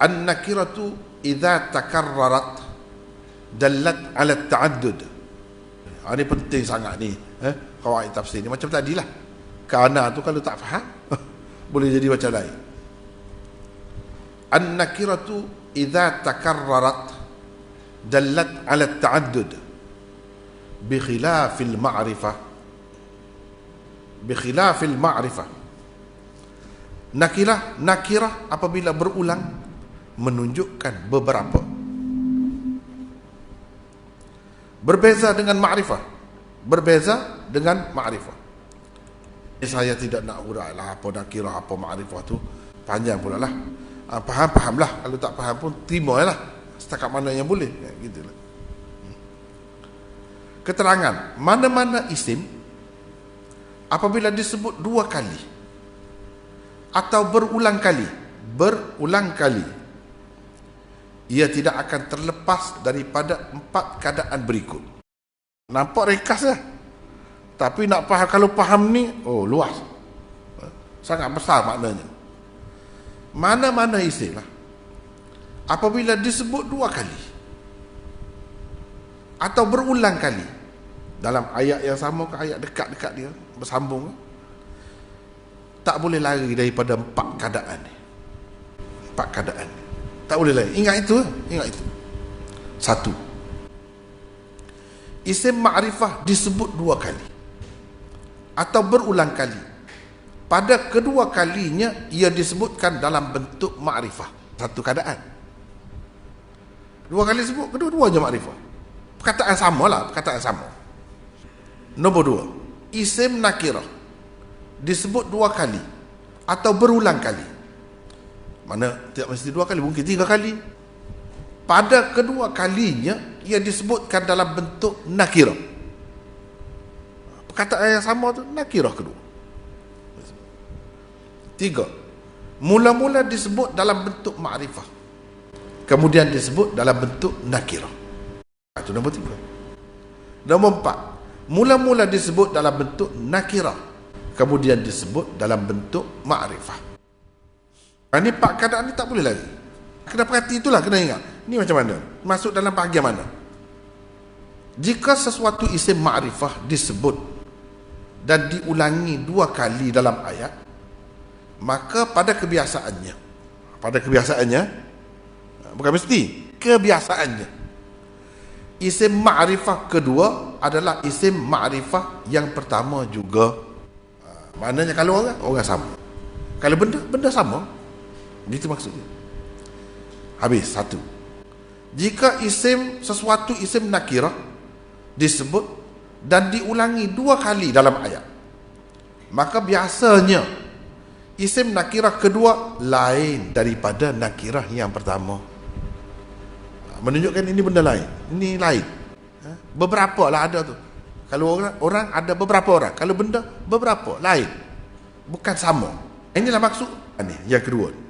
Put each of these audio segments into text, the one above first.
An-nakiratu idza takarrarat dallat ala ta'addud. Ini penting sangat ni, qawaid tafsir ni. Macam tadilah, kana tu kalau tak faham boleh jadi macam lain. An-nakiratu idza takarrarat dallat ala ta'addud bi khilafil ma'rifah. Bi khilafil ma'rifah. Nakirah apabila berulang menunjukkan beberapa. Berbeza dengan ma'rifah. Berbeza dengan ma'rifah. Saya tidak nak urailah apa nakirah, apa ma'rifah tu. Panjang pula lah. Faham-fahamlah. Kalau tak faham pun terimalah. Setakat mana yang boleh. Gitulah. Keterangan. Mana-mana isim apabila disebut dua kali atau berulang kali, ia tidak akan terlepas daripada 4 keadaan berikut. Nampak ringkas lah, tapi nak faham, kalau faham ni, luas, sangat besar maknanya. Mana-mana isim lah apabila disebut dua kali atau berulang kali dalam ayat yang sama ke ayat dekat-dekat dia, bersambung, tak boleh lari daripada 4 keadaan ni. 4 keadaan ni tak boleh lari. Ingat itu. 1. Isim ma'rifah disebut 2 kali atau berulang kali. Pada kedua kalinya ia disebutkan dalam bentuk ma'rifah. 1 keadaan. 2 kali sebut, kedua-duanya ma'rifah. Perkataan sama lah, perkataan sama. Nombor 2, isim nakirah disebut 2 kali atau berulang kali. Mana tidak mesti 2 kali, mungkin 3 kali. Pada kedua kalinya ia disebutkan dalam bentuk nakirah. Perkataan yang sama tu nakirah kedua. 3, mula-mula disebut dalam bentuk ma'rifah, kemudian disebut dalam bentuk nakirah. Itu nombor 3. Nombor 4, mula-mula disebut dalam bentuk nakirah, kemudian disebut dalam bentuk ma'rifah. Ini 4 keadaan ni tak boleh lagi. Kena perhati, itulah kena ingat. Ni macam mana? Masuk dalam bahagian mana? Jika sesuatu isim ma'rifah disebut dan diulangi 2 kali dalam ayat, maka pada kebiasaannya, bukan mesti, kebiasaannya, isim ma'rifah kedua adalah isim ma'rifah yang pertama juga. Maknanya kalau orang sama, kalau benda sama, gitu maksudnya. Habis 1. Jika sesuatu isim nakirah disebut dan diulangi 2 kali dalam ayat, maka biasanya isim nakirah kedua lain daripada nakirah yang pertama. Menunjukkan ini benda lain, ini lain. Beberapa lah ada tu. Kalau orang ada beberapa orang, kalau benda beberapa lain, bukan sama. Inilah maksud ini yang kedua.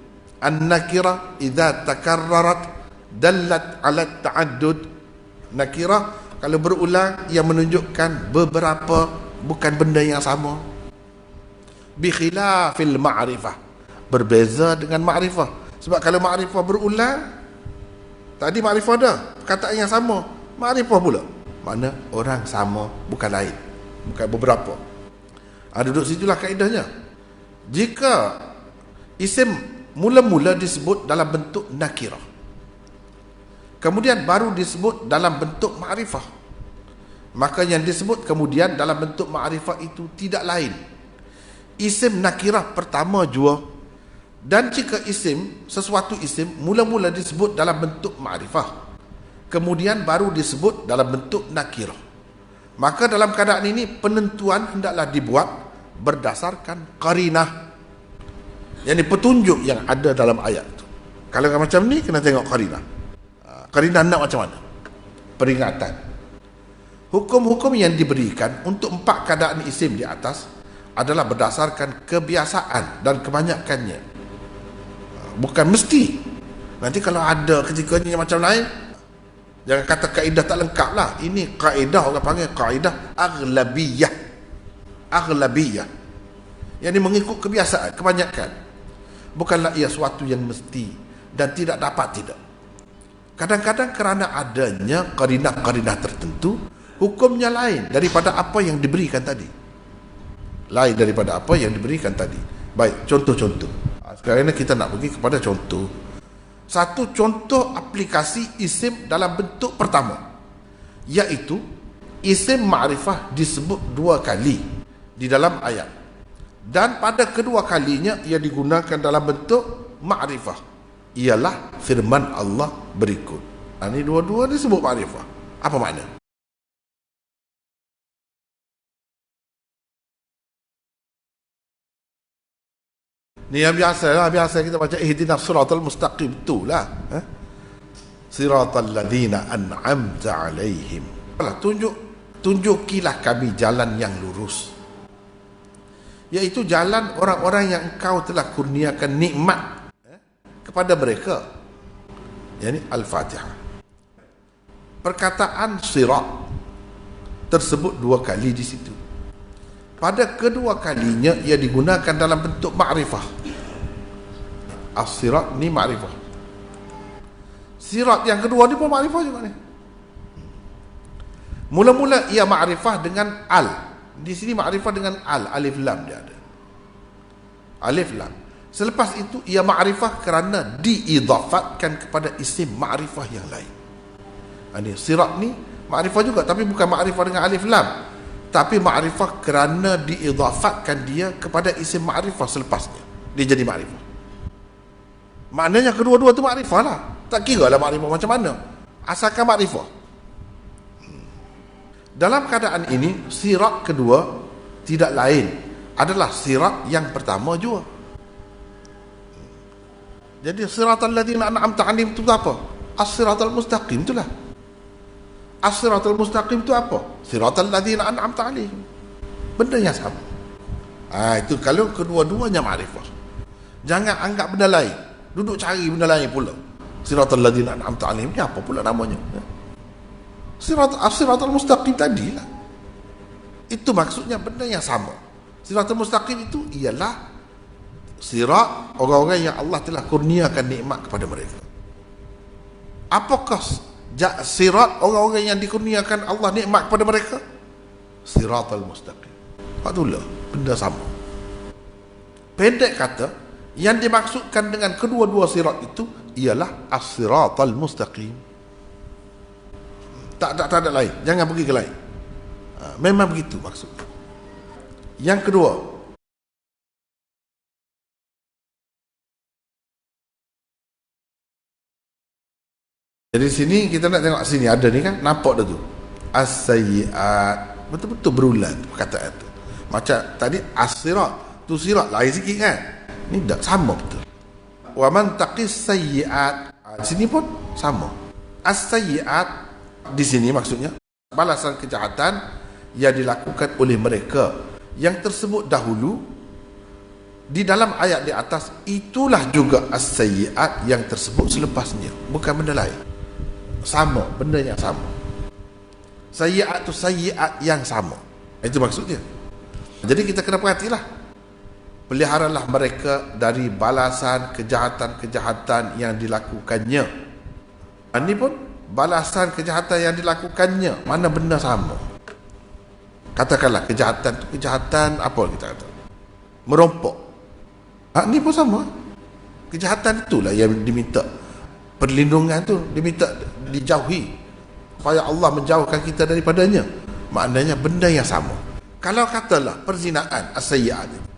An-nakirah idza takarrarat dallat ala ta'addud. Nakirah kalau berulang ia menunjukkan beberapa, bukan benda yang sama. Bi khilafil ma'rifah, berbeza dengan ma'rifah. Sebab kalau ma'rifah berulang, tadi ma'rifah dah, perkataan yang sama, ma'rifah pula, mana orang sama, bukan lain, bukan beberapa. Duduk situlah kaedahnya. Jika isim mula-mula disebut dalam bentuk nakirah, kemudian baru disebut dalam bentuk ma'rifah, maka yang disebut kemudian dalam bentuk ma'rifah itu tidak lain isim nakirah pertama jua. Dan jika sesuatu isim mula-mula disebut dalam bentuk ma'rifah, kemudian baru disebut dalam bentuk nakirah, maka dalam keadaan ini penentuan hendaklah dibuat berdasarkan qarinah, yang petunjuk yang ada dalam ayat tu. Kalau macam ni kena tengok qarinah. Qarinah nak macam mana? Peringatan. Hukum-hukum yang diberikan untuk 4 keadaan isim di atas adalah berdasarkan kebiasaan dan kebanyakannya, bukan mesti. Nanti kalau ada ketikanya macam lain, jangan kata kaedah tak lengkap lah. Ini kaedah, orang panggil kaedah aghlabiyah. Yang ini mengikut kebiasaan, kebanyakan. Bukanlah ia suatu yang mesti. dan tidak dapat tidak. Kadang-kadang kerana adanya qarinah-qarinah tertentu, hukumnya lain daripada apa yang diberikan tadi. Lain daripada apa yang diberikan tadi. Baik, contoh-contoh. Sekarang ini kita nak pergi kepada contoh. Satu contoh aplikasi isim dalam bentuk pertama, iaitu isim ma'rifah disebut 2 kali di dalam ayat, dan pada kedua kalinya ia digunakan dalam bentuk ma'rifah, ialah firman Allah berikut. Ini dua-dua disebut ma'rifah. Apa makna? Ni yang biasa kita baca ihdinas siratal mustaqim, itulah siratal ladzina an'amta alaihim. Tunjukilah kami jalan yang lurus, iaitu jalan orang-orang yang engkau telah kurniakan nikmat kepada mereka. Yani Al-Fatihah. Perkataan sirat tersebut 2 kali di situ. Pada kedua kalinya ia digunakan dalam bentuk ma'rifah. As-sirat ni ma'rifah. Sirat yang kedua ni pun ma'rifah juga ni. Mula-mula ia ma'rifah dengan al. Di sini ma'rifah dengan al, alif lam dia ada. Alif lam. Selepas itu ia ma'rifah kerana diidafatkan kepada isim ma'rifah yang lain. Ini sirat ni ma'rifah juga, tapi bukan ma'rifah dengan alif lam, tapi ma'rifah kerana diidafatkan dia kepada isim ma'rifah selepasnya, dia jadi ma'rifah. Maknanya kedua-dua tu ma'rifah lah. Tak kira lah ma'rifah macam mana, asalkan ma'rifah. Dalam keadaan ini, sirat kedua tidak lain adalah sirat yang pertama juga. Jadi siratal ladzina an'amta 'alaihim itu apa? As-siratal mustaqim, itulah. As-siratal mustaqim itu apa? Siratal ladzina an'amta 'alaihim. Benda yang sama. Itu kalau kedua-duanya ma'rifah. Jangan anggap benda lain. Duduk cari benda lain pula. Siratal ladzina an'amta 'alaihim ni apa pula namanya? As-siratal mustaqim tadilah. Itu maksudnya benda yang sama. Siratal mustaqim itu ialah sirat orang-orang yang Allah telah kurniakan nikmat kepada mereka. Apakah sirat orang-orang yang dikurniakan Allah nikmat kepada mereka? Siratal mustaqim. Itulah benda sama. Pendek kata, yang dimaksudkan dengan kedua-dua sirat itu ialah as-siratal mustaqim. Tak ada lain. Jangan pergi ke lain. Memang begitu maksudnya. Yang kedua, jadi sini kita nak tengok sini ada ni kan, nampak dah tu as-sayyi'at, betul-betul berulang perkataan tu. Macam tadi as-sirat tu, sirat lain sikit kan, ni tak sama betul. Wa man taqis sayyi'at, sini pun sama. As-sayyi'at di sini maksudnya balasan kejahatan yang dilakukan oleh mereka yang tersebut dahulu di dalam ayat di atas. Itulah juga as-sayyi'at yang tersebut selepasnya, bukan benda lain. Sama, benda yang sama. Sayyi'at tu sayyi'at yang sama, itu maksudnya. Jadi kita kena perhatilah, peliharalah mereka dari balasan kejahatan-kejahatan yang dilakukannya. Ini pun balasan kejahatan yang dilakukannya, mana benda sama. Katakanlah kejahatan tu kejahatan apa kita kata, merompok. Ini pun sama. Kejahatan itulah yang diminta perlindungan, tu diminta dijauhi supaya Allah menjauhkan kita daripadanya. Maknanya benda yang sama. Kalau katalah perzinaan, as-sayyi'at itu,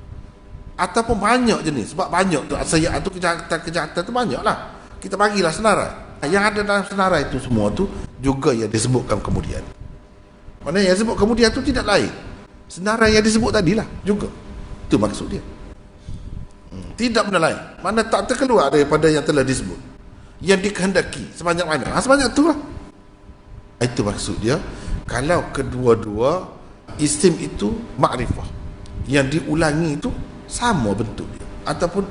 ataupun banyak jenis, sebab banyak tu as-sayyi'at tu, kejahatan tu banyak lah. Kita bagilah senarai. Yang ada dalam senarai itu semua tu juga yang disebutkan kemudian. Maknanya yang disebut kemudian tu tidak lain, senarai yang disebut tadilah juga. Itu maksud dia. Tidak benda lain. Mana tak terkeluar daripada yang telah disebut, yang dikehendaki sebanyak mana, sebanyak tu lah. Itu maksud dia. Kalau kedua-dua isim itu ma'rifah, yang diulangi itu sama bentuk dia, ataupun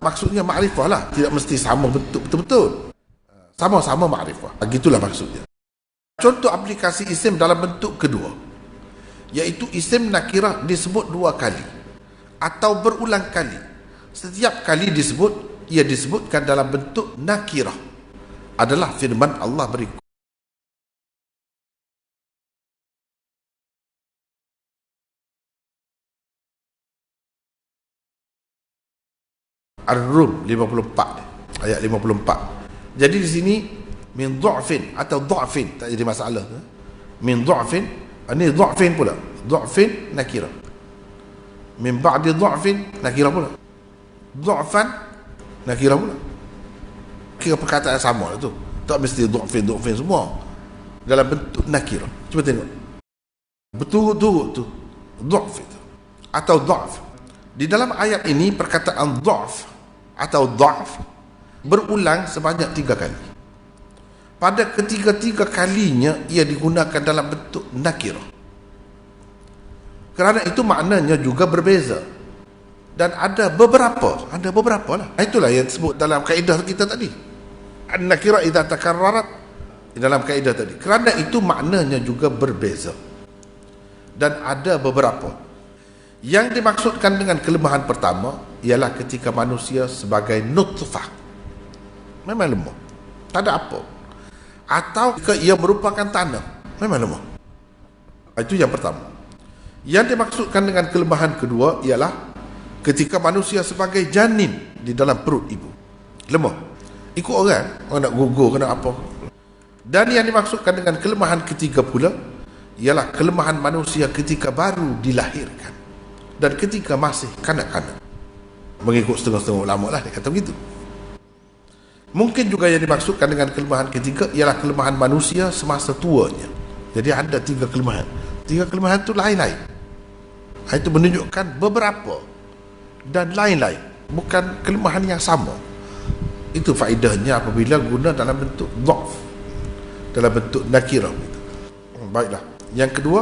maksudnya ma'rifah lah, tidak mesti sama bentuk betul-betul, sama-sama ma'rifah. Begitulah maksudnya. Contoh aplikasi isim dalam bentuk kedua, iaitu isim nakirah disebut 2 kali atau berulang kali. Setiap kali disebut ia disebutkan dalam bentuk nakirah adalah firman Allah berikut. Ar-Rum 54 ayat 54. Jadi di sini min du'fin atau du'fin tak jadi masalah. Min du'fin, ini du'fin pula. Du'fin nakirah. Min ba'di du'fin nakirah pula. Du'fan nakirah pula. Kira perkataan sama lah tu. Tak mesti du'fin semua dalam bentuk nakirah. Cuba tengok. Betul-betul tu du'f itu atau du'f. Di dalam ayat ini perkataan du'f atau du'f berulang sebanyak 3 kali. Pada ketiga-tiga kalinya ia digunakan dalam bentuk nakirah. Kerana itu maknanya juga berbeza. Dan ada beberapa lah. Itulah yang disebut dalam kaedah kita tadi. An-nakirah idza takarrarat dalam kaedah tadi. Kerana itu maknanya juga berbeza. Dan ada beberapa. Yang dimaksudkan dengan kelemahan pertama ialah ketika manusia sebagai nutfah, memang lemah, tak ada apa. Atau jika ia merupakan tanah, memang lemah. Itu yang pertama. Yang dimaksudkan dengan kelemahan kedua ialah ketika manusia sebagai janin di dalam perut ibu, lemah. Ikut orang nak gugur kena apa. Dan yang dimaksudkan dengan kelemahan ketiga pula ialah kelemahan manusia ketika baru dilahirkan dan ketika masih kanak-kanak. Mengikut setengah-setengah ulama lah dia kata begitu. Mungkin juga yang dimaksudkan dengan kelemahan ketiga ialah kelemahan manusia semasa tuanya. Jadi ada 3 kelemahan. 3 kelemahan itu lain-lain. Itu menunjukkan beberapa dan lain-lain, bukan kelemahan yang sama. Itu faedahnya apabila guna dalam bentuk dhaf, dalam bentuk nakirah. Baiklah. Yang kedua,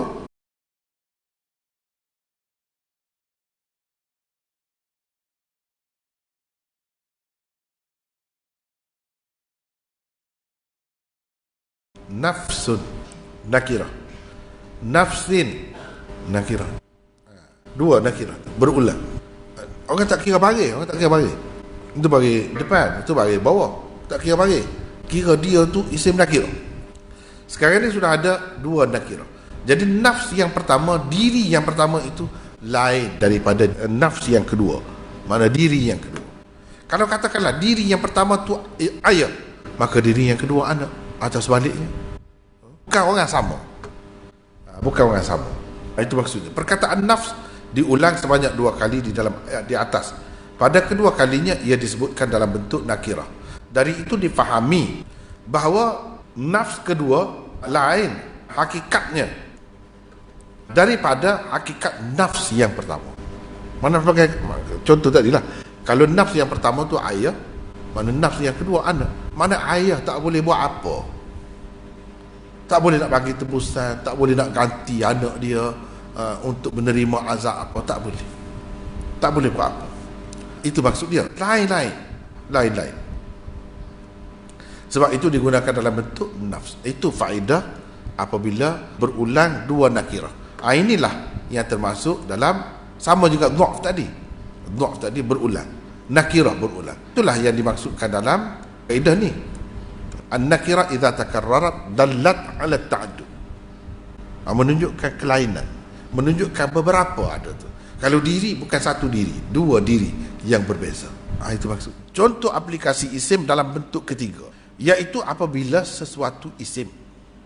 nafsun nakirah, nafsin nakirah. 2 nakirah berulang. Orang tak kira baris, itu baris depan, itu baris bawah, tak kira baris, kira dia tu isim nakirah. Sekarang ni sudah ada 2 nakirah. Jadi nafs yang pertama, diri yang pertama itu lain daripada nafs yang kedua. Mana diri yang kedua. Kalau katakanlah diri yang pertama tu ayah, maka diri yang kedua anak, atau sebaliknya. Bukan orang sama. Bukan orang sama. Itu maksudnya. Perkataan nafs diulang sebanyak 2 kali di dalam ayat di atas. Pada kedua kalinya ia disebutkan dalam bentuk nakirah. Dari itu difahami bahawa nafs kedua lain hakikatnya daripada hakikat nafs yang pertama. Mana sebagai contoh tadilah, kalau nafs yang pertama tu ayah, mana nafs yang kedua anak. Mana ayah tak boleh buat apa, tak boleh nak bagi tebusan, tak boleh nak ganti anak dia untuk menerima azab apa, tak boleh buat apa. Itu maksud dia, lain-lain. Sebab itu digunakan dalam bentuk nafs. Itu faedah apabila berulang 2 nakirah. Inilah yang termasuk dalam, sama juga dhaf tadi berulang, nakirah berulang. Itulah yang dimaksudkan dalam kaedah ni. An-nakirah idza takarrarat dallat 'ala at-ta'addud. Menunjukkan kelainan, menunjukkan beberapa ada tu. Kalau diri bukan satu diri, 2 diri yang berbeza. Itu maksud. Contoh aplikasi isim dalam bentuk ketiga, iaitu apabila sesuatu isim.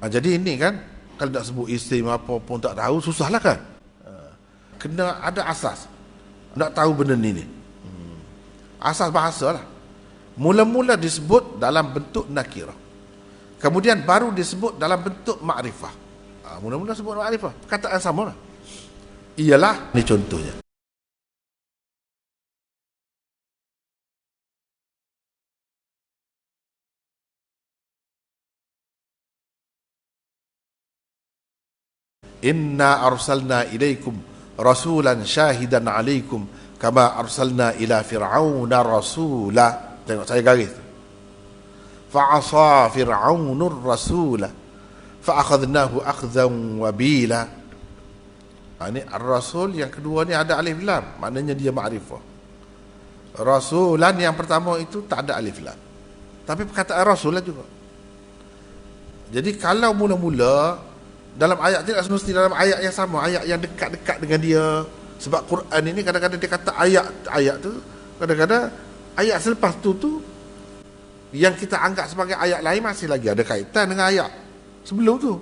Jadi ini kan, kalau nak sebut isim apa pun tak tahu, susahlah kan. Kena ada asas nak tahu benda ni. Asas bahasa lah. Mula-mula disebut dalam bentuk nakirah, kemudian baru disebut dalam bentuk makrifah. Mula-mula sebut makrifah, perkataan sama lah. Ialah, ni contohnya. Inna arsalna ilaikum rasulan syahidan alaikum kama arsalna ila fir'auna rasula. Tengok saya garis. Fa'asa fir'aunur rasula fa'akhadnahu akhdhan wabila. Ini ar-rasul yang kedua ni ada alif lam, maknanya dia ma'rifah. Rasulan yang pertama itu tak ada alif lam. Tapi perkataan rasul lah juga. Jadi kalau mula-mula dalam ayat, tidak semestinya dalam ayat yang sama, ayat yang dekat-dekat dengan dia. Sebab Quran ini kadang-kadang dia kata ayat tu, kadang-kadang ayat selepas tu yang kita anggap sebagai ayat lain masih lagi ada kaitan dengan ayat sebelum tu.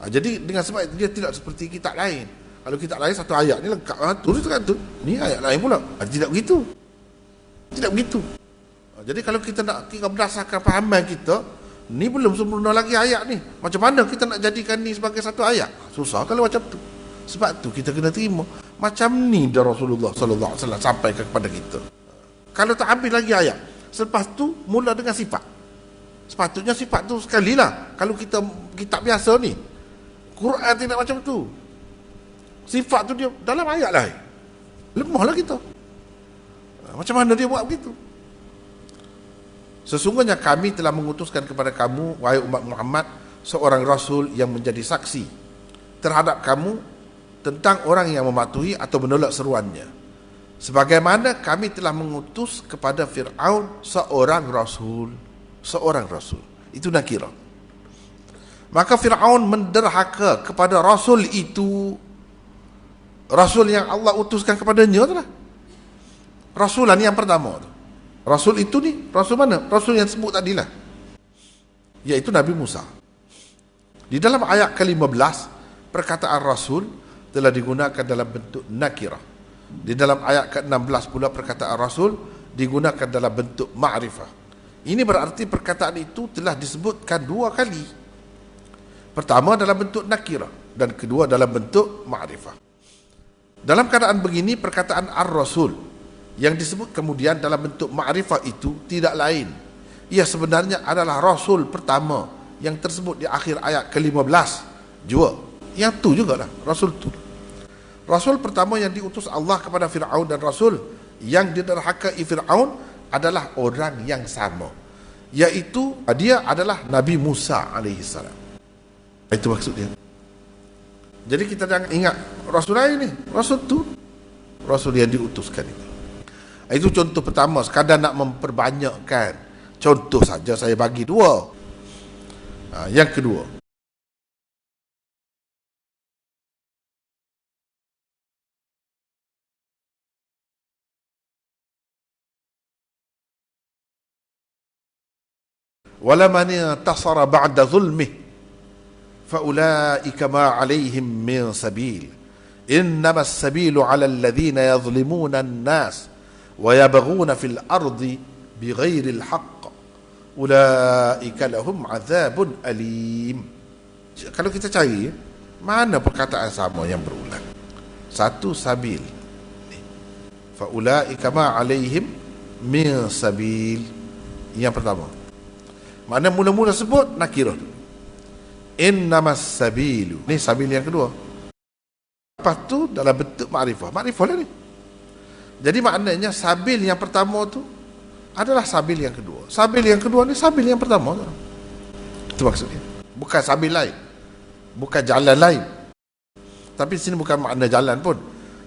Jadi dengan sebab dia tidak seperti kitab lain. Kalau kitab lain satu ayat ni lengkap, tulis kan tu, ni ayat lain pula. Tidak begitu. Tidak begitu. Jadi kalau kita nak berdasarkan fahaman kita, ni belum sempurna lagi ayat ni. Macam mana kita nak jadikan ni sebagai satu ayat? Susah kalau macam tu. Sebab tu kita kena terima. Macam ni dah Rasulullah sallallahu alaihi wasallam sampaikan kepada kita. Kalau tak habis lagi ayat, selepas tu mula dengan sifat. Sepatutnya sifat tu sekali lah. Kalau kita kitab biasa ni, Quran tidak macam tu. Sifat tu dia dalam ayat lain. Lemahlah kita. Macam mana dia buat begitu? Sesungguhnya kami telah mengutuskan kepada kamu, wahai umat Muhammad, seorang Rasul yang menjadi saksi terhadap kamu tentang orang yang mematuhi atau menolak seruannya. Sebagaimana kami telah mengutus kepada Fir'aun seorang Rasul. Seorang Rasul. Itu nakirah. Maka Fir'aun menderhaka kepada Rasul itu. Rasul yang Allah utuskan kepadanya tu lah. Rasulan yang pertama tu. Rasul itu ni, Rasul mana? Rasul yang sebut tadi lah, iaitu Nabi Musa. Di dalam ayat ke-15, perkataan Rasul telah digunakan dalam bentuk nakirah. Di dalam ayat ke-16 pula perkataan Rasul digunakan dalam bentuk ma'rifah. Ini berarti perkataan itu telah disebutkan dua kali. Pertama dalam bentuk nakirah dan kedua dalam bentuk ma'rifah. Dalam keadaan begini, perkataan ar-Rasul yang disebut kemudian dalam bentuk ma'rifah itu tidak lain. Ia sebenarnya adalah Rasul pertama yang tersebut di akhir ayat ke-15 juga. Yang tu jugalah, Rasul tu. Rasul pertama yang diutus Allah kepada Fir'aun dan Rasul yang diderhakai Fir'aun adalah orang yang sama. Iaitu dia adalah Nabi Musa AS. Itu maksudnya. Jadi kita jangan ingat Rasul lain ni. Rasul tu, Rasul yang diutuskan itu. Itu contoh pertama, sekadar nak memperbanyakkan. Contoh saja saya bagi dua. Yang kedua, وَلَمَنِ انْتَصَرَ بَعْدَ ظُلْمِهِ فَأُولَئِكَ مَا عَلَيْهِمْ مِنْ سَبِيلٍ إِنَّمَا السَّبِيلُ عَلَى الَّذِينَ يَظْلِمُونَ النَّاسِ وَيَبْغُونَ فِي الْأَرْضِ بِغَيْرِ الْحَقِّ أُولَئِكَ لَهُمْ عَذَابٌ أَلِيمٌ. Kalau kita cari, mana perkataan sama yang berulang? Satu, sabil. فَأُولَئِكَ مَا عَلَيْهِمْ مِنْ سَبِيلٍ. Yang pertama. Mana mula-mula sebut nakirah. Innamas sabilu. Ni sabil yang kedua. Lepas tu dalam bentuk ma'rifah. Ma'rifah lah ni. Jadi maknanya sabil yang pertama tu adalah sabil yang kedua. Sabil yang kedua ni sabil yang pertama tu. Itu maksudnya. Bukan sabil lain. Bukan jalan lain. Tapi sini bukan makna jalan pun.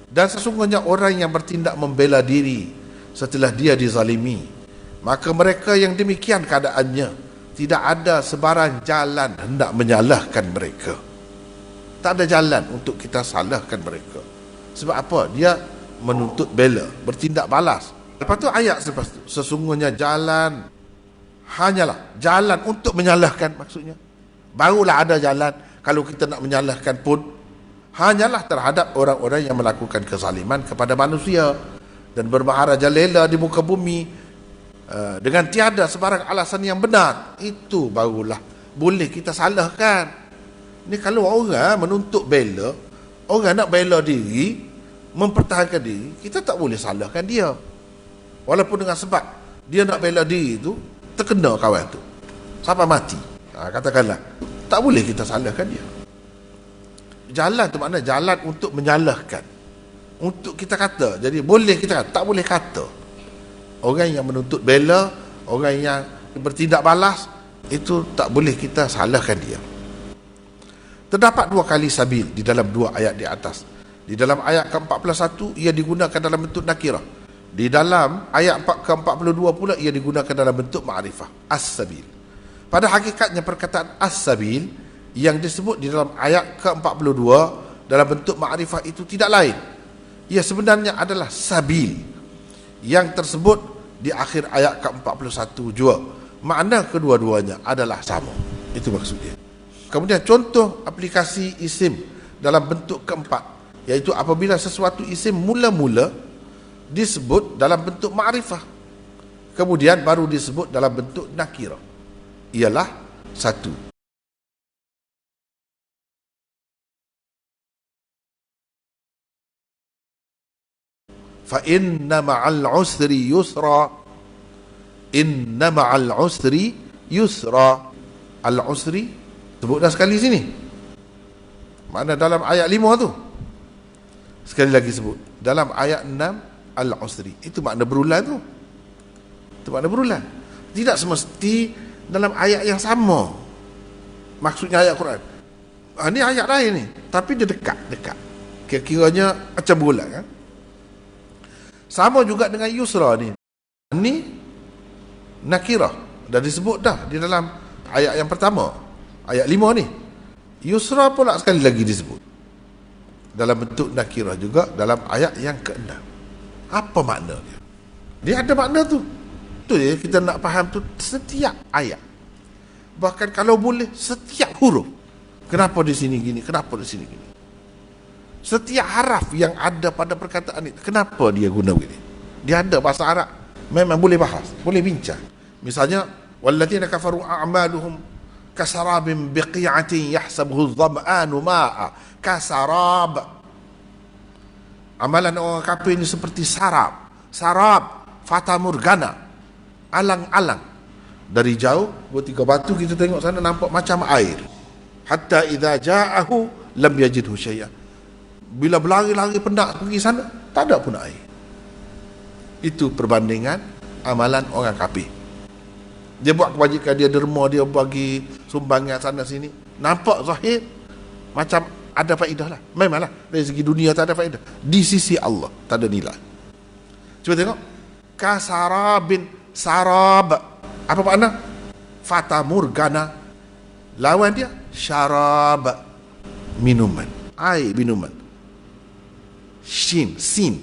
Dan sesungguhnya orang yang bertindak membela diri setelah dia dizalimi, maka mereka yang demikian keadaannya, tidak ada sebarang jalan hendak menyalahkan mereka. Tak ada jalan untuk kita salahkan mereka. Sebab apa? Dia menuntut bela, bertindak balas. Lepas tu ayat selepas tu, sesungguhnya jalan hanyalah jalan untuk menyalahkan, maksudnya barulah ada jalan. Kalau kita nak menyalahkan pun hanyalah terhadap orang-orang yang melakukan kezaliman kepada manusia dan bermaharajalela di muka bumi dengan tiada sebarang alasan yang benar. Itu barulah boleh kita salahkan. Ni kalau orang menuntut bela, orang nak bela diri, mempertahankan diri, kita tak boleh salahkan dia. Walaupun dengan sebab dia nak bela diri tu terkena kawan tu sampai mati, katakanlah, tak boleh kita salahkan dia. Jalan tu makna jalan untuk menyalahkan, untuk kita kata. Jadi boleh kita kata, tak boleh kata. Orang yang menuntut bela, orang yang bertindak balas, itu tak boleh kita salahkan dia. Terdapat dua kali sabil di dalam dua ayat di atas. Di dalam ayat ke-41 ia digunakan dalam bentuk nakirah. Di dalam ayat ke-42 pula ia digunakan dalam bentuk ma'rifah, as-sabil. Pada hakikatnya perkataan as-sabil yang disebut di dalam ayat ke-42 dalam bentuk ma'rifah itu tidak lain, ia sebenarnya adalah sabil yang tersebut di akhir ayat ke-41 juga. Makna kedua-duanya adalah sama. Itu maksudnya. Kemudian contoh aplikasi isim dalam bentuk keempat, iaitu apabila sesuatu isim mula-mula disebut dalam bentuk ma'rifah, kemudian baru disebut dalam bentuk nakirah, ialah satu. Fa inna ma'al usri yusra. Inna ma'al usri yusra. Al-usri sebut dah sekali sini. Mana dalam ayat 5 tu? Sekali lagi sebut. Dalam ayat 6 al-usri. Itu makna berulang tu. Itu makna berulang. Tidak semesti dalam ayat yang sama. Maksudnya ayat Quran. Ini ayat lain ni, tapi dia dekat. Kira-kiranya macam berulang kan? Sama juga dengan yusra ni. Ini nakirah. Dah disebut dah di dalam ayat yang pertama. Ayat 5 ni. Yusra pula sekali lagi disebut. Dalam bentuk nakirah juga dalam ayat yang ke-6. Apa makna dia? Dia ada makna tu. Tu je kita nak faham tu setiap ayat. Bahkan kalau boleh setiap huruf. Kenapa di sini gini? Kenapa di sini gini? Setiap haraf yang ada pada perkataan itu, kenapa dia guna begini? Dia ada bahasa Arab, memang boleh bahas, boleh bincang. Misalnya, walladzina kafaru a'maluhum kasarabin biqi'atin yahsabuhu dhama'anu ma'a. Kasarab. Amalan orang kafir ini seperti sarab. Sarab, fata morgana, alang-alang. Dari jauh, tiga batu kita tengok sana nampak macam air. Hatta idza ja'ahu lam yajidhu syai'an. Bila berlari-lari penat pergi sana, tak ada pun air. Itu perbandingan amalan orang kafir. Dia buat kebajikan, dia derma, dia bagi sumbangan sana sini. Nampak zahir macam ada faedah lah. Memanglah dari segi dunia tak ada faedah. Di sisi Allah tak ada nilai. Cuba tengok. Kasarabin, sarab. Apa makna? Fata morgana. Lawan dia syarab, minuman, air minuman. Sin,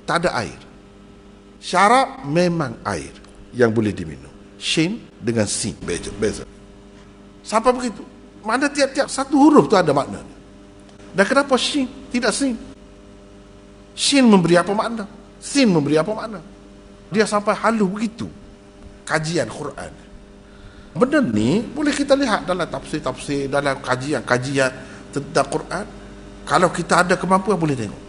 tak ada air. Syarab memang air yang boleh diminum. Shin dengan sin beza. Sampai begitu. Mana tiap-tiap satu huruf tu ada makna. Dan kenapa shin tidak sin? Shin memberi apa makna? Sin memberi apa makna? Dia sampai halus begitu kajian Quran. Benda ni boleh kita lihat dalam tafsir-tafsir, dalam kajian-kajian tentang Quran. Kalau kita ada kemampuan boleh tengok.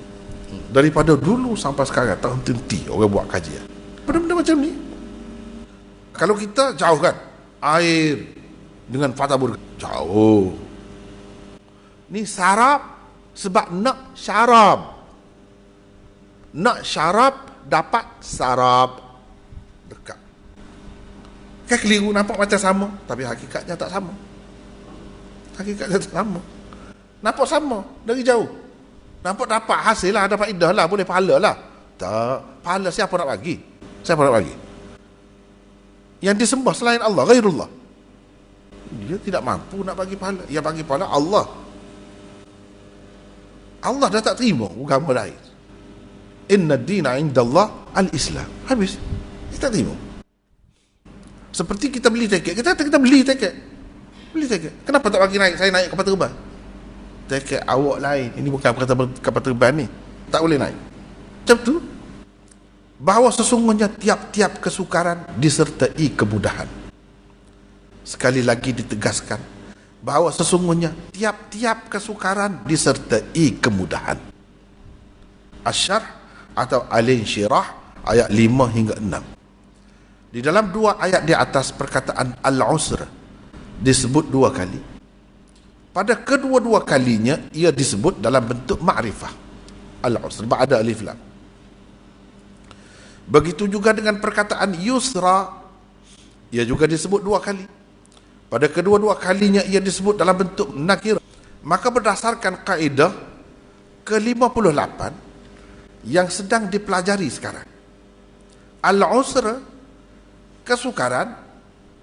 Daripada dulu sampai sekarang tak henti orang buat kajian. Benda-benda macam ni. Kalau kita jauhkan air dengan fata morgana, jauh. Ni sarab sebab nak syarab. Nak syarab dapat sarab. Dekat. Kan keliru, nampak macam sama, tapi hakikatnya tak sama. Hakikatnya tak sama. Nampak sama dari jauh. Nampak dapat hasil lah, ada faedah lah, boleh pahala lah. Tak, pahala siapa nak bagi? Siapa nak bagi? Yang disembah selain Allah, ghairullah. Dia tidak mampu nak bagi pahala. Yang bagi pahala Allah. Allah dah tak terima agama lain. Inna ad-dina 'inda Allah al-Islam. Habis. Dia tak terima. Seperti kita beli tiket. Kita beli tiket. Beli tiket. Kenapa tak bagi naik? Saya naik kapal terbang. Tiket awak lain. Ini bukan kapal terbang ni. Tak boleh naik. Macam tu. Bahawa sesungguhnya tiap-tiap kesukaran disertai kemudahan. Sekali lagi ditegaskan bahawa sesungguhnya tiap-tiap kesukaran disertai kemudahan. Asy-Syarh atau Al-Insyirah ayat 5 hingga 6. Di dalam dua ayat di atas perkataan al-usr disebut dua kali. Pada kedua-dua kalinya ia disebut dalam bentuk ma'rifah. Al-usr ba'da alif lam. Begitu juga dengan perkataan yusra, ia juga disebut dua kali. Pada kedua-dua kalinya ia disebut dalam bentuk nakirah. Maka berdasarkan kaedah, ke-58 yang sedang dipelajari sekarang. Al-usr, kesukaran.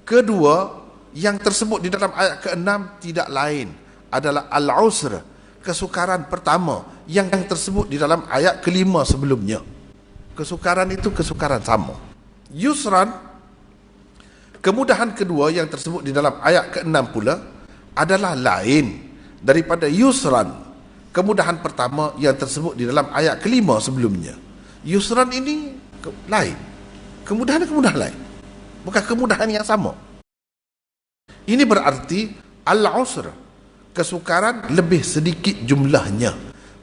Kedua, yang tersebut di dalam ayat ke-6 tidak lain adalah al-usr, kesukaran pertama yang tersebut di dalam ayat ke-5 sebelumnya. Kesukaran itu kesukaran sama. Yusran, kemudahan kedua yang tersebut di dalam ayat ke-6 pula adalah lain daripada yusran, kemudahan pertama yang tersebut di dalam ayat ke-5 sebelumnya. Yusran ini lain, kemudahan lain, bukan kemudahan yang sama. Ini berarti al-usr, kesukaran lebih sedikit jumlahnya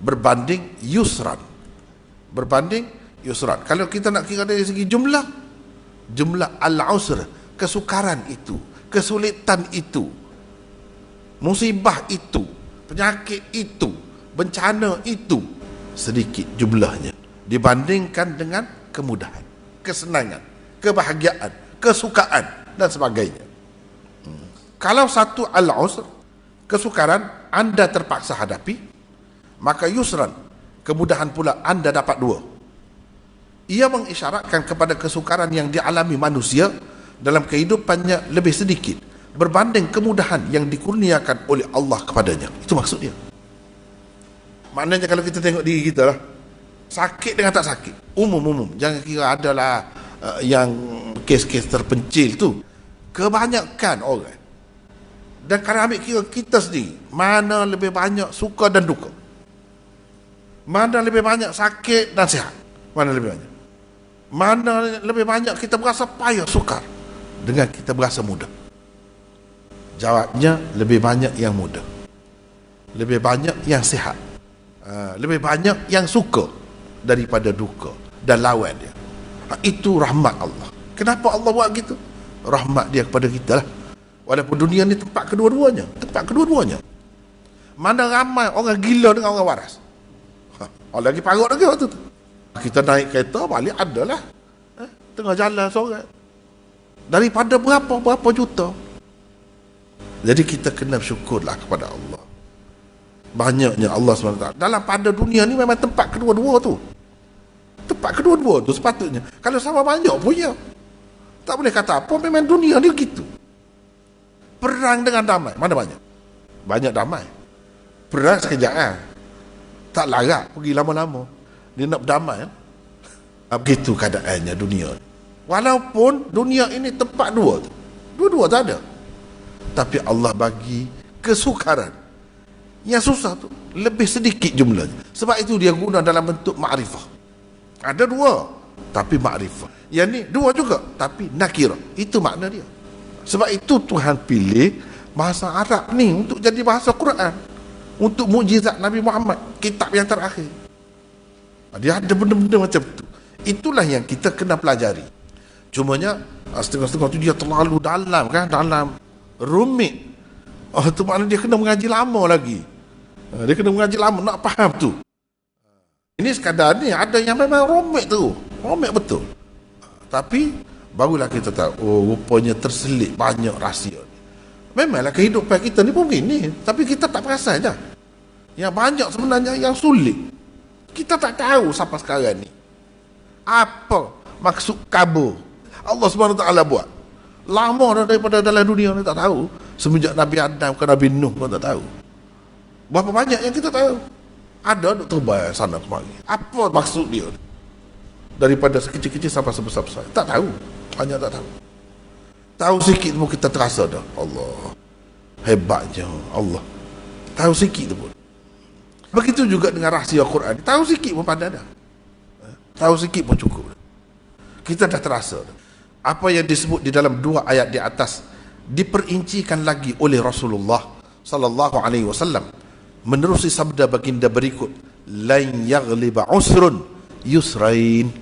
berbanding yusran. Kalau kita nak kira dari segi jumlah al-usr, kesukaran itu, kesulitan itu, musibah itu, penyakit itu, bencana itu sedikit jumlahnya dibandingkan dengan kemudahan, kesenangan, kebahagiaan, kesukaan dan sebagainya. Kalau satu al-usr, kesukaran, anda terpaksa hadapi, maka yusran, kemudahan pula anda dapat dua. Ia mengisyaratkan kepada kesukaran yang dialami manusia dalam kehidupannya lebih sedikit berbanding kemudahan yang dikurniakan oleh Allah kepadanya. Itu maksudnya. Maknanya kalau kita tengok diri kita lah, sakit dengan tak sakit, umum. Jangan kira adalah yang kes-kes terpencil tu. Kebanyakan orang. Dan kalau ambil kira kita sendiri, mana lebih banyak suka dan duka? Mana lebih banyak sakit dan sihat? Mana lebih banyak? Mana lebih banyak kita berasa payah, sukar dengan kita berasa mudah? Jawabnya lebih banyak yang mudah, lebih banyak yang sihat, lebih banyak yang suka daripada duka dan lawan dia. Itu rahmat Allah. Kenapa Allah buat gitu? Rahmat dia kepada kita lah. Walaupun dunia ni tempat kedua-duanya. Mana ramai orang gila dengan orang waras. Orang lagi parut lagi waktu tu. Kita naik kereta balik adalah tengah jalan seorang daripada berapa juta. Jadi kita kena bersyukurlah kepada Allah. Banyaknya Allah SWT dalam pada dunia ni memang tempat kedua-dua tu. Sepatutnya. Kalau sama banyak punya, tak boleh kata apa, memang dunia ni gitu. Perang dengan damai, mana banyak? Banyak damai. Perang sekejap tak larat, pergi lama-lama. Dia nak berdamai. Begitu keadaannya dunia. Walaupun dunia ini tempat dua-dua tak ada. Tapi Allah bagi kesukaran yang susah tu lebih sedikit jumlahnya. Sebab itu dia guna dalam bentuk ma'rifah. Ada dua, tapi ma'rifah. Yang ni dua juga, tapi nakirah. Itu makna dia. Sebab itu Tuhan pilih bahasa Arab ni untuk jadi bahasa Quran, untuk mukjizat Nabi Muhammad, kitab yang terakhir. Dia ada benda-benda macam tu. Itulah yang kita kena pelajari. Cumanya setengah-setengah tu dia terlalu dalam rumit. Itu maknanya dia kena mengaji lama lagi. Dia kena mengaji lama nak faham tu. Ini sekadar ni ada yang memang rumit betul. Tapi barulah kita tahu, rupanya terselit banyak rahsia. Memanglah kehidupan kita ni pun begini, tapi kita tak perasan je. Yang banyak sebenarnya yang sulit. Kita tak tahu sampai sekarang ni apa maksud kabur Allah SWT buat. Lama dah daripada dalam dunia ni tak tahu. Semenjak Nabi Adam ke Nabi Nuh pun tak tahu. Berapa banyak yang kita tahu. Ada duk terbang sana kemari. Apa maksud dia? Daripada sekecil-kecil sampai sebesar-besar, tak tahu. Banyak tak tahu. Tahu sikit pun kita terasa dah. Allah, hebatnya Allah. Tahu sikit tu pun. Begitu juga dengan rahsia Quran. Tahu sikit pun pandai dah. Tahu sikit pun cukup. Kita dah terasa dah. Apa yang disebut di dalam dua ayat di atas diperincikan lagi oleh Rasulullah sallallahu alaihi wasallam menerusi sabda baginda berikut, lain yaghliba usrun yusrain.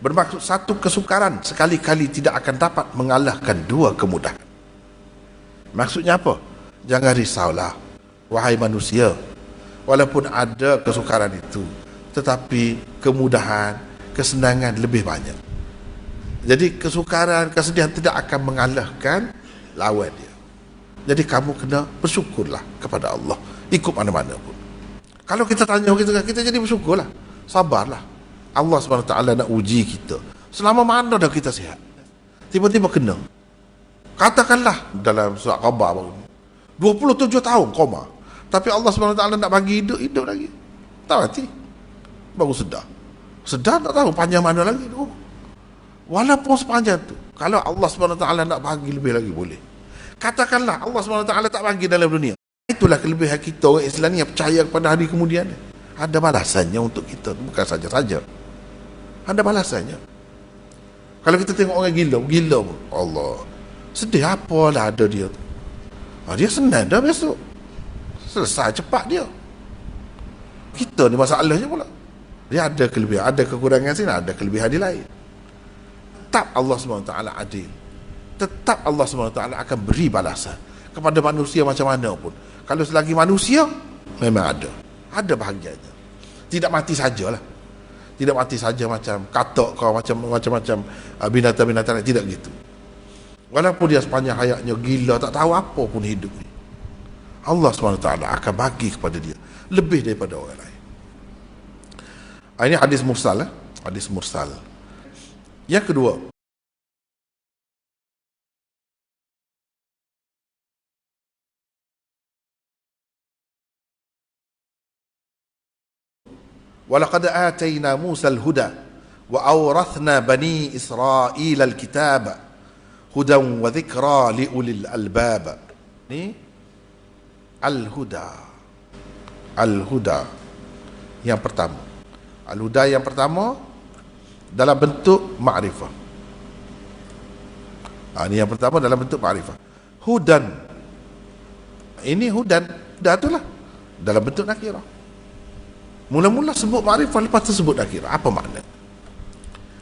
Bermaksud satu kesukaran sekali-kali tidak akan dapat mengalahkan dua kemudahan. Maksudnya apa? Jangan risaulah wahai manusia, walaupun ada kesukaran itu, tetapi kemudahan, kesenangan lebih banyak. Jadi kesukaran, kesedihan tidak akan mengalahkan lawan dia. Jadi kamu kena bersyukurlah kepada Allah, ikut mana-mana pun. Kalau kita tanya kita jadi bersyukurlah, sabarlah. Allah SWT nak uji kita. Selama mana dah kita sihat, tiba-tiba kena. Katakanlah dalam surat khabar 27 tahun koma, tapi Allah SWT nak bagi hidup lagi, tak mati, baru sedar tak tahu panjang mana lagi tu. Walaupun sepanjang tu, kalau Allah SWT nak bagi lebih lagi boleh. Katakanlah Allah SWT tak bagi dalam dunia, itulah kelebihan kita orang Islam ni yang percaya kepada hari kemudian. Ada balasannya untuk kita, bukan saja-saja, ada balasannya. Kalau kita tengok orang gila pun, Allah, sedih apalah ada dia tu. Dia senang dah besok, selesai cepat dia. Kita ni masalahnya pula, dia ada kelebihan, ada kekurangan sini, ada kelebihan di lain. Tetap Allah SWT adil, tetap Allah SWT akan beri balasan kepada manusia macam mana pun. Kalau selagi manusia, memang ada bahagianya. Tidak mati sajalah, tidak mati saja macam katak kau, macam-macam binatang-binatang, tidak gitu. Walaupun dia sepanjang hayatnya gila, tak tahu apa pun hidup ni, Allah SWT akan bagi kepada dia lebih daripada orang lain. Ini hadis mursal, hadis mursal. Yang kedua, walaqad atayna Musa al-huda wa awrathna bani Israil al-kitab hudan wa dhikra li ulil albab. Ni al-huda yang pertama. Al-huda yang pertama dalam bentuk ma'rifah. Ini yang pertama dalam bentuk ma'rifah. Hudan, ini hudan itulah dalam bentuk nakirah. Mula-mula sebut ma'rifah, lepas tu sebut nakirah. Apa makna?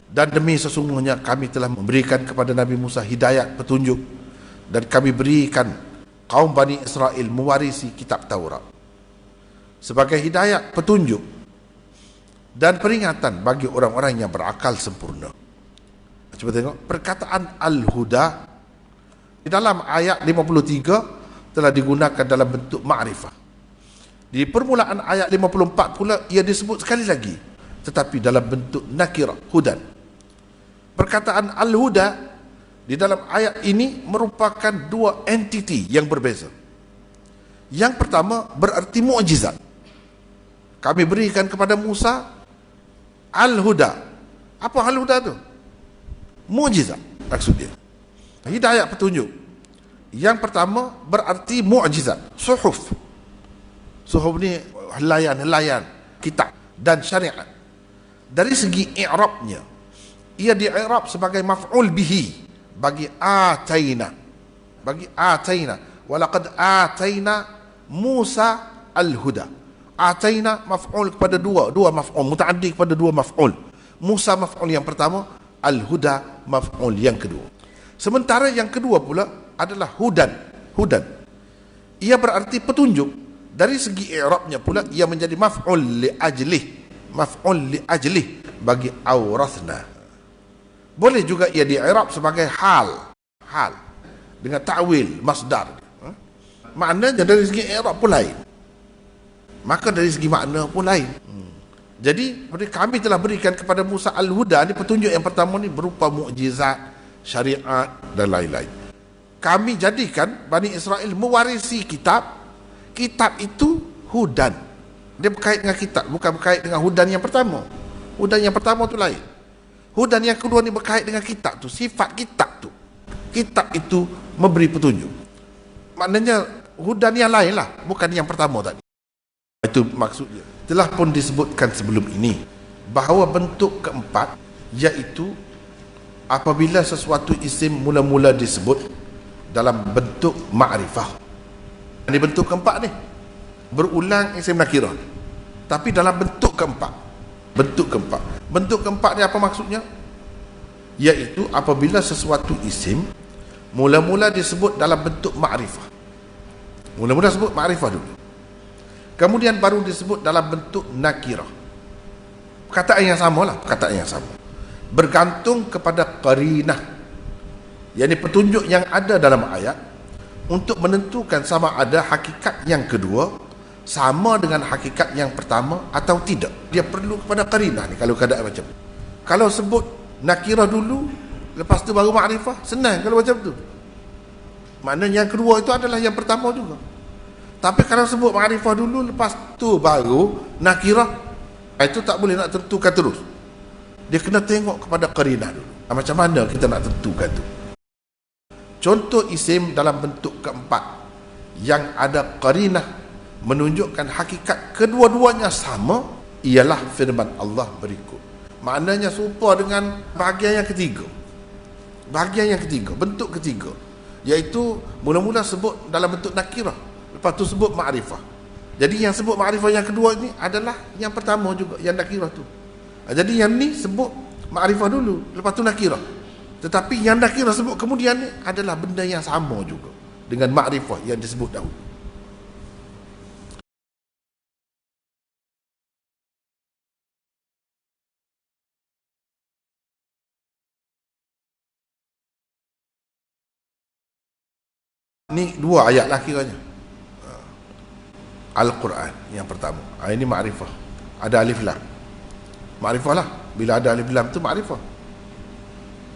Dan demi sesungguhnya kami telah memberikan kepada Nabi Musa hidayat, petunjuk, dan kami berikan kaum Bani Israel mewarisi kitab Taurat sebagai hidayat, petunjuk, dan peringatan bagi orang-orang yang berakal sempurna. Cuba tengok perkataan al-huda di dalam ayat 53 telah digunakan dalam bentuk ma'rifah. Di permulaan ayat 54 pula ia disebut sekali lagi, tetapi dalam bentuk nakirah, hudan. Perkataan al-huda di dalam ayat ini merupakan dua entiti yang berbeza. Yang pertama berarti mukjizat. Kami berikan kepada Musa al-huda. Apa al-huda tu? Mukjizat maksudnya, hidayat, petunjuk. Yang pertama berarti mukjizat. Suhuf ni helaian kitab dan syariat. Dari segi i'rabnya, ia di-i'rab sebagai maf'ul bihi bagi ataina. Walaqad ataina Musa al-huda. Ataina maf'ul kepada dua maf'ul, mutaaddi kepada dua maf'ul. Musa maf'ul yang pertama, al-huda maf'ul yang kedua. Sementara yang kedua pula adalah hudan. Ia berarti petunjuk. Dari segi i'rabnya pula ia menjadi maf'ul li ajlih bagi awrathna. Boleh juga ia di-i'rab sebagai hal dengan ta'wil masdar. Maknanya dari segi i'rab pun lain, maka dari segi makna pun lain. Jadi kami telah berikan kepada Musa al-huda ni, petunjuk yang pertama ni berupa mukjizat, syariat dan lain-lain. Kami jadikan Bani Israel mewarisi kitab itu hudan. Dia berkait dengan kitab, bukan berkait dengan hudan yang pertama. Hudan yang pertama tu lain. Hudan yang kedua ni berkait dengan kitab tu, sifat kitab tu. Kitab itu memberi petunjuk. Maknanya hudan yang lain lah, bukan yang pertama tadi. Itu maksudnya. Telah pun disebutkan sebelum ini bahawa bentuk keempat iaitu apabila sesuatu isim mula-mula disebut dalam bentuk ma'rifah. Ini bentuk keempat ni, berulang isim nakirah, tapi dalam bentuk keempat. Bentuk keempat ni apa maksudnya? Iaitu apabila sesuatu isim mula-mula disebut dalam bentuk ma'rifah. Mula-mula sebut ma'rifah dulu, kemudian baru disebut dalam bentuk nakirah. Perkataan yang sama, bergantung kepada qarinah, yakni petunjuk yang ada dalam ayat, untuk menentukan sama ada hakikat yang kedua sama dengan hakikat yang pertama atau tidak. Dia perlu kepada qarinah ni kalau keadaan macam. Kalau sebut nakirah dulu, lepas tu baru ma'rifah, senang kalau macam tu. Maknanya yang kedua itu adalah yang pertama juga. Tapi kalau sebut ma'rifah dulu, lepas tu baru nakirah, itu tak boleh nak tentukan terus. Dia kena tengok kepada qarinah dulu. Macam mana kita nak tentukan tu? Contoh isim dalam bentuk keempat yang ada qarinah menunjukkan hakikat kedua-duanya sama, ialah firman Allah berikut. Maknanya serupa dengan bahagian yang ketiga. Bahagian yang ketiga, bentuk ketiga, iaitu mula-mula sebut dalam bentuk nakirah, lepas tu sebut ma'rifah. Jadi yang sebut ma'rifah yang kedua ni adalah yang pertama juga, yang nakirah tu. Jadi yang ni sebut ma'rifah dulu, lepas tu nakirah. Tetapi yang nakirah sebut kemudian ni adalah benda yang sama juga dengan ma'rifah yang disebut dahulu. Ni dua ayat lah kiranya. Al-Quran yang pertama. Ini ma'rifah. Ada alif lam. Ma'rifah lah. Bila ada alif lam tu ma'rifah.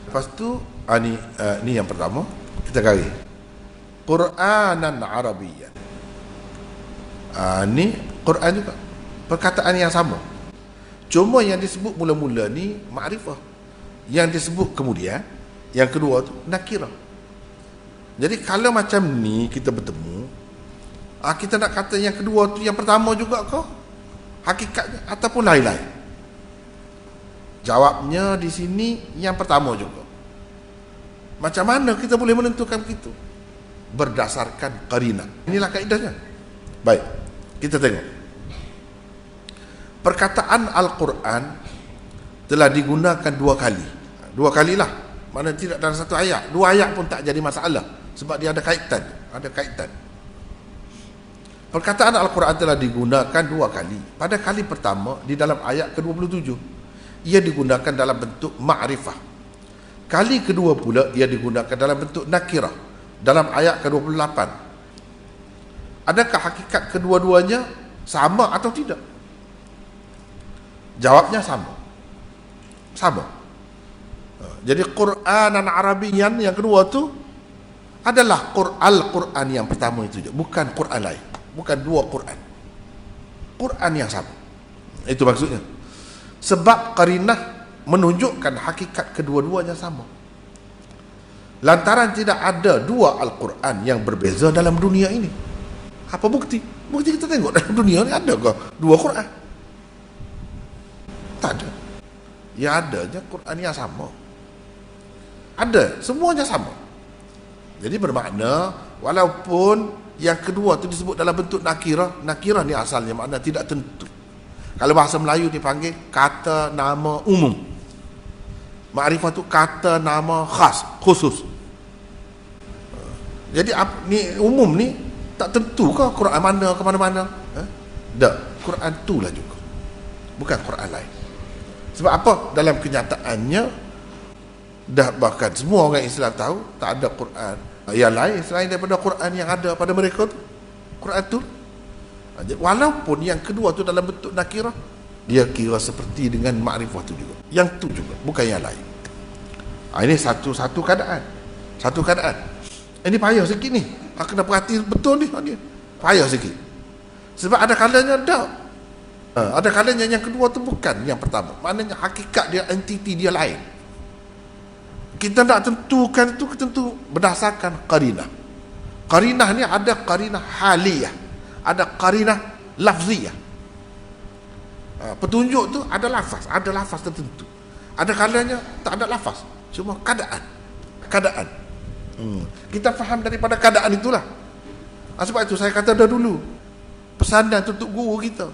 Lepas tu ni yang pertama. Kita garis. Qur'anan Arabiyyan. Ni Quran juga. Perkataan yang sama. Cuma yang disebut mula-mula ni ma'rifah. Yang disebut kemudian, yang kedua tu nakirah. Jadi kalau macam ni kita bertemu, kita nak kata yang kedua tu yang pertama juga ke hakikatnya ataupun lain-lain? Jawabnya di sini yang pertama juga. Macam mana kita boleh menentukan begitu? Berdasarkan qarinah. Inilah kaedahnya. Baik, kita tengok. Perkataan Al-Quran telah digunakan dua kali. Dua kalilah. Mana tidak dalam satu ayat. Dua ayat pun tak jadi masalah. Sebab dia ada kaitan. Ada kaitan. Perkataan Al-Quran telah digunakan dua kali. Pada kali pertama, di dalam ayat ke-27, ia digunakan dalam bentuk ma'rifah. Kali kedua pula, ia digunakan dalam bentuk nakirah. Dalam ayat ke-28. Adakah hakikat kedua-duanya sama atau tidak? Jawabnya sama. Sama. Jadi Qur'anan Arabiyyan yang kedua tu adalah Al-Quran yang pertama itu je, bukan Quran lain, bukan dua Quran. Quran yang sama. Itu maksudnya. Sebab qarinah menunjukkan hakikat kedua-duanya sama. Lantaran tidak ada dua Al-Quran yang berbeza dalam dunia ini. Apa bukti? Bukti kita tengok dalam dunia ni ada ke dua Quran? Tak ada. Yang adanya Quran yang sama. Ada, semuanya sama. Jadi bermakna walaupun yang kedua tu disebut dalam bentuk nakirah, nakirah ni asalnya makna tidak tentu. Kalau bahasa Melayu dipanggil kata nama umum. Ma'rifah tu kata nama khas, khusus. Jadi ni umum ni tak tentu ke Quran mana ke mana-mana? Tak, Quran tu lah juga. Bukan Quran lain. Sebab apa? Dalam kenyataannya dah bahkan semua orang Islam tahu tak ada Quran yang lain selain daripada Quran yang ada pada mereka tu. Quran tu. Walaupun yang kedua tu dalam bentuk nakirah, dia kira seperti dengan ma'rifah tu juga. Yang tu juga, bukan yang lain. Ini satu keadaan. Satu keadaan. Ini payah sikit ni. Kena perhati betul ni. Payah sikit. Sebab ada kalanya tak. Ada kalanya yang kedua tu bukan yang pertama. Maknanya hakikat dia, entiti dia lain. Kita nak tentukan itu tentu berdasarkan qarinah. Qarinah ni ada qarinah haliyah, ada qarinah lafziyah. Petunjuk tu ada lafaz tertentu. Ada kalanya tak ada lafaz, cuma keadaan. Kita faham daripada keadaan itulah. Sebab itu saya kata dah dulu, pesanan untuk guru kita.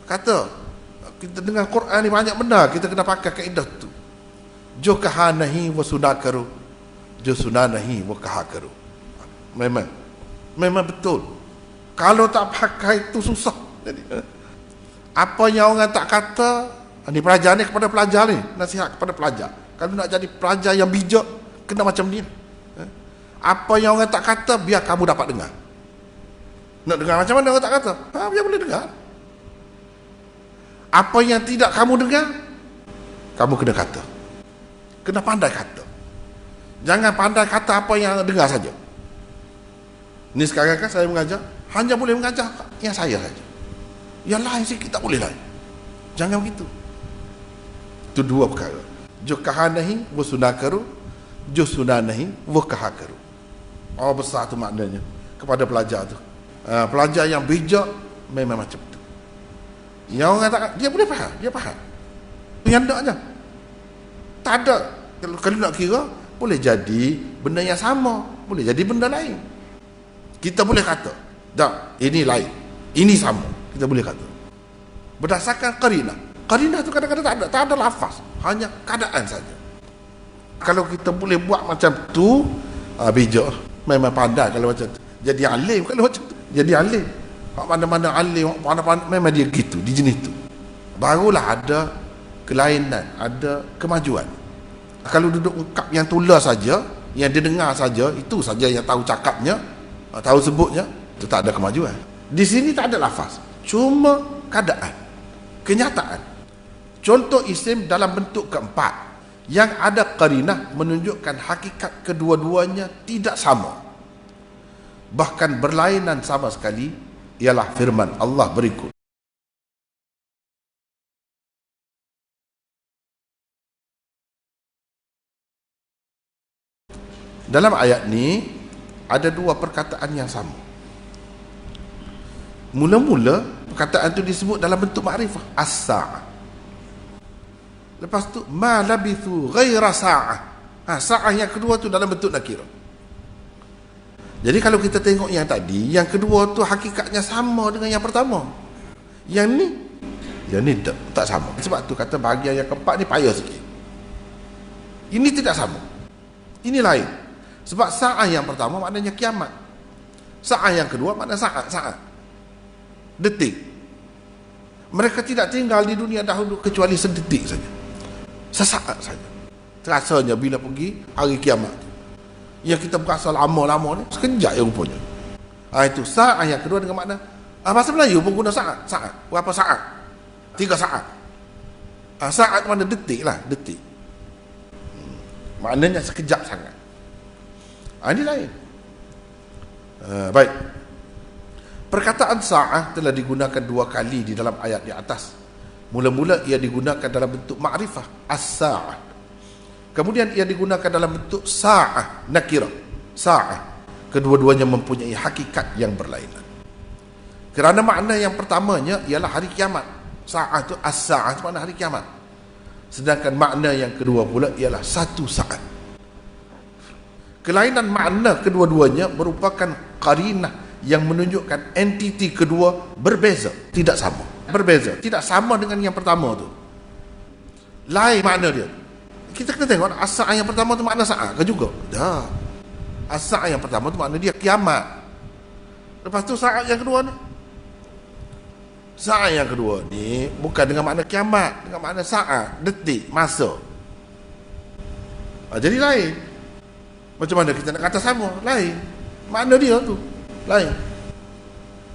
Kata kita dengar Quran ni banyak benda kita kena pakai kaedah tu. Jo kahanahi wa sunakaru, jo sunanahi wa kahakaru. Memang betul. Kalau tak pakai itu susah. Jadi apa yang orang tak kata, ni pelajar ni kepada pelajar ni, nasihat kepada pelajar. Kalau nak jadi pelajar yang bijak, kena macam ni. Apa yang orang tak kata, biar kamu dapat dengar. Nak dengar macam mana orang tak kata? Dia boleh dengar. Apa yang tidak kamu dengar, kamu kena kata. Kena pandai kata. Jangan pandai kata apa yang dengar saja. Ni sekarang kan saya mengajar, hanya boleh mengajar yang saya saja. Yang lain sikit tak boleh lain. Jangan begitu. Itu dua perkara. Jo kahanahi wa sunakaru, jo sunanahi wa kahakaru. Oh, besar tu maknanya kepada pelajar tu. Pelajar yang bijak memang macam tu. Yang orang tak, dia boleh faham, dia faham. Yang tak aja. Tak ada. Kalau nak kira, boleh jadi benda yang sama, boleh jadi benda lain. Kita boleh kata, tak, ini lain, ini sama. Kita boleh kata berdasarkan qarinah. Qarinah tu kadang-kadang tak ada lafaz, hanya keadaan saja. Kalau kita boleh buat macam tu, bijak. Memang pandai kalau macam tu. Jadi alim kalau macam tu. Jadi alim. Mana-mana alim, mana-mana, memang dia gitu, di jenis tu. Barulah ada kelainan, ada kemajuan. Kalau duduk ungkap yang tular saja, yang dia dengar saja, itu saja yang tahu cakapnya, tahu sebutnya, itu tak ada kemajuan. Di sini tak ada lafaz, cuma keadaan, kenyataan. Contoh isim dalam bentuk keempat yang ada qarinah menunjukkan hakikat kedua-duanya tidak sama, bahkan berlainan sama sekali, ialah firman Allah berikut. Dalam ayat ni ada dua perkataan yang sama. Mula-mula perkataan itu disebut dalam bentuk makrifah, as-sa'ah. Lepas tu ma labithu ghaira sa'ah. Sa'ah yang kedua tu dalam bentuk nakirah. Jadi kalau kita tengok yang tadi, yang kedua tu hakikatnya sama dengan yang pertama. Yang ni tak sama. Sebab tu kata bahagian yang keempat ni payah sikit. Ini tidak sama. Ini lain. Sebab sa'ah yang pertama maknanya kiamat. Sa'ah yang kedua makna saat. Detik. Mereka tidak tinggal di dunia dahulu kecuali sedetik saja. Sesaat saja. Terasanya bila pergi hari kiamat. Yang kita berasa lama-lama ni sekejap ya rupanya. Itu saat yang kedua dengan makna bahasa Melayu pun guna saat. Berapa saat? 3 saat. Saat mana detik lah, detik. Maknanya sekejap sangat. Ini lain. Baik. Perkataan sa'ah telah digunakan 2 kali di dalam ayat di atas. Mula-mula ia digunakan dalam bentuk ma'rifah, as-sa'ah. Kemudian ia digunakan dalam bentuk sa'ah, nakirah, sa'ah. Kedua-duanya mempunyai hakikat yang berlainan. Kerana makna yang pertamanya ialah hari kiamat. Sa'ah itu, as-sa'ah itu makna hari kiamat. Sedangkan makna yang kedua pula ialah satu saat. Kelainan makna kedua-duanya merupakan qarinah yang menunjukkan entiti kedua berbeza, tidak sama. Berbeza, tidak sama dengan yang pertama tu. Lain makna dia. Kita kena tengok as-sa'ah yang pertama tu makna saat ke juga? Dah. As-sa'ah yang pertama tu makna dia kiamat. Lepas tu saat yang kedua ni, saat yang kedua ni bukan dengan makna kiamat, dengan makna saat, detik, masa. Jadi lain. Macam mana kita nak kata sama? Lain. Makna dia tu lain.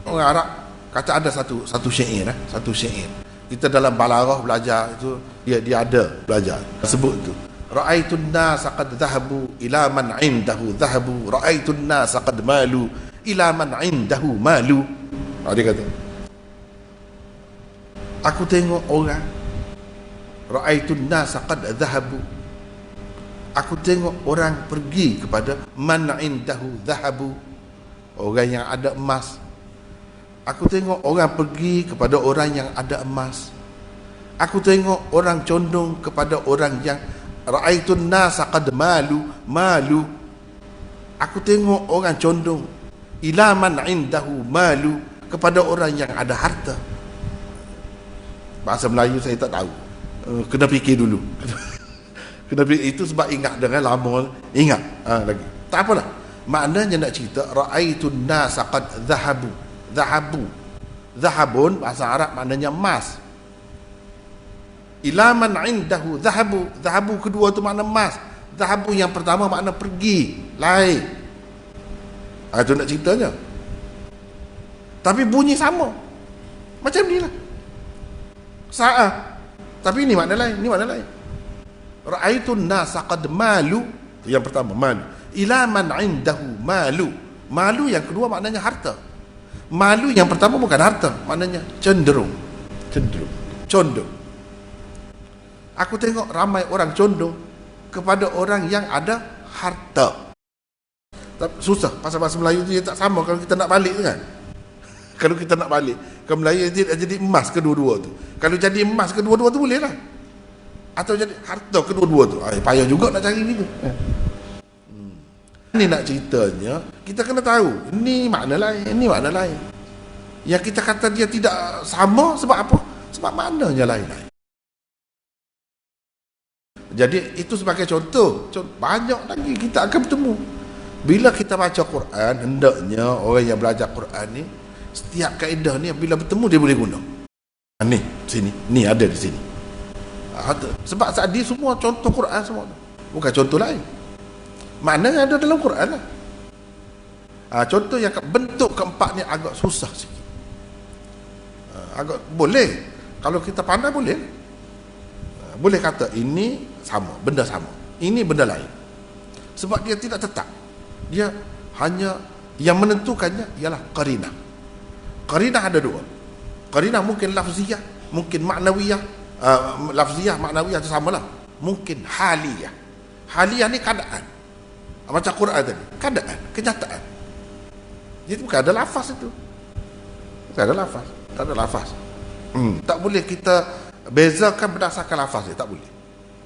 Orang Arab kata ada satu syair, satu syair. Kita dalam balaghah belajar itu, dia ada belajar sebut tu, ra'aitun nas qad dhahabu ila man 'indahu dhahabu, ra'aitun nas qad malu ila man 'indahu malu. Dia kata, aku tengok orang, ra'aitun nas qad dhahabu, aku tengok orang pergi kepada man 'indahu dhahabu, orang yang ada emas. Aku tengok orang pergi kepada orang yang ada emas. Aku tengok orang condong kepada orang yang ra'aitun nasa qad malu. Aku tengok orang condong ila man indahu malu, kepada orang yang ada harta. Bahasa Melayu saya tak tahu. Kena fikir dulu. Kena fikir, itu sebab ingat dengan lama ingat lagi. Tak apalah. Maknanya nak cerita ra'aitun nasa qad dhahabu. Zahabun bahasa Arab maknanya emas. Ila man indahu zahabu kedua tu makna emas. Zahabu yang pertama makna pergi, lain. Itu nak ceritanya. tapi bunyi sama. Macam ni lah. Sa'ah. Tapi ini makna lain, ini makna lain. Ra'aitun nasa qad malu. Yang pertama, malu. Ila man indahu malu. Malu yang kedua maknanya harta. Malu yang pertama bukan harta, maknanya cenderung. Condong. Aku tengok ramai orang condong kepada orang yang ada harta. Tapi susah, bahasa Melayu tu tak sama kalau kita nak balik tu kan. Kalau kita nak balik ke Melayu jadi emas kedua-dua tu. Kalau jadi emas kedua-dua tu boleh lah. Atau jadi harta kedua-dua tu. Payah juga nak cari gitu. Ini nak ceritanya, kita kena tahu ini makna lain, ini makna lain. Yang kita kata dia tidak sama sebab apa? Sebab maknanya lain-lain. Jadi itu sebagai contoh. Banyak lagi kita akan bertemu. Bila kita baca Quran, hendaknya orang yang belajar Quran ni, setiap kaedah ni bila bertemu dia boleh guna. Ni sini, ni ada di sini. Sebab saat dia semua contoh Quran semua, bukan contoh lain. Maknanya ada dalam Quran lah. Contoh yang bentuk keempat ni agak susah sikit. Agak boleh. Kalau kita pandai boleh. Boleh kata ini sama, benda sama. Ini benda lain. Sebab dia tidak tetap. Dia hanya yang menentukannya ialah qarinah. Qarinah ada dua. Qarinah mungkin lafziyah, mungkin maknawiyah. Lafziyah, maknawiyah itu samalah. Mungkin haliyah. Haliyah ni keadaan. Macam Quran tadi, keadaan, kenyataan. Jadi bukan ada lafaz itu. Tak ada lafaz. Tak boleh kita bezakan berdasarkan lafaz dia, tak boleh.